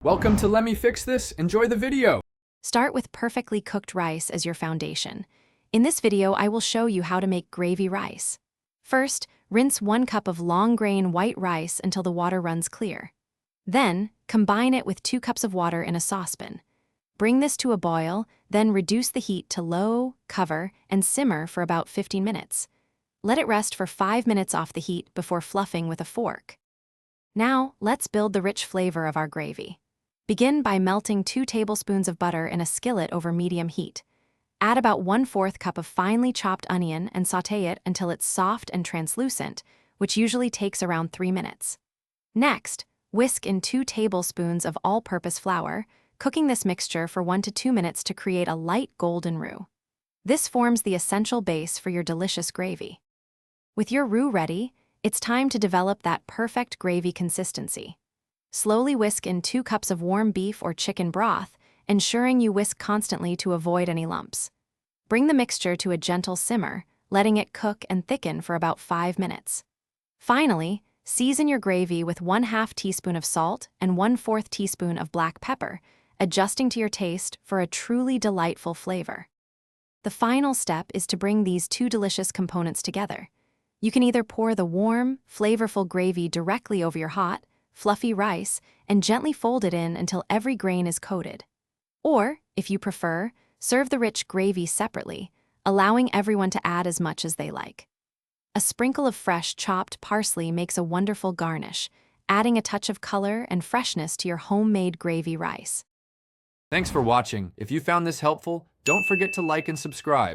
Welcome to Let Me Fix This. Enjoy the video. Start with perfectly cooked rice as your foundation. In this video, I will show you how to make gravy rice. First, rinse 1 cup of long-grain white rice until the water runs clear. Then, combine it with 2 cups of water in a saucepan. Bring this to a boil, then reduce the heat to low, cover, and simmer for about 15 minutes. Let it rest for 5 minutes off the heat before fluffing with a fork. Now, let's build the rich flavor of our gravy. Begin by melting 2 tablespoons of butter in a skillet over medium heat. Add about 1/4 cup of finely chopped onion and sauté it until it's soft and translucent, which usually takes around 3 minutes. Next, whisk in 2 tablespoons of all-purpose flour, cooking this mixture for 1 to 2 minutes to create a light golden roux. This forms the essential base for your delicious gravy. With your roux ready, it's time to develop that perfect gravy consistency. Slowly whisk in 2 cups of warm beef or chicken broth, ensuring you whisk constantly to avoid any lumps. Bring the mixture to a gentle simmer, letting it cook and thicken for about 5 minutes. Finally, season your gravy with 1/2 teaspoon of salt and 1/4 teaspoon of black pepper, adjusting to your taste for a truly delightful flavor. The final step is to bring these 2 delicious components together. You can either pour the warm, flavorful gravy directly over your hot, fluffy rice and gently fold it in until every grain is coated. Or, if you prefer, serve the rich gravy separately, allowing everyone to add as much as they like. A sprinkle of fresh chopped parsley makes a wonderful garnish, adding a touch of color and freshness to your homemade gravy rice. Thanks for watching. If you found this helpful, don't forget to like and subscribe.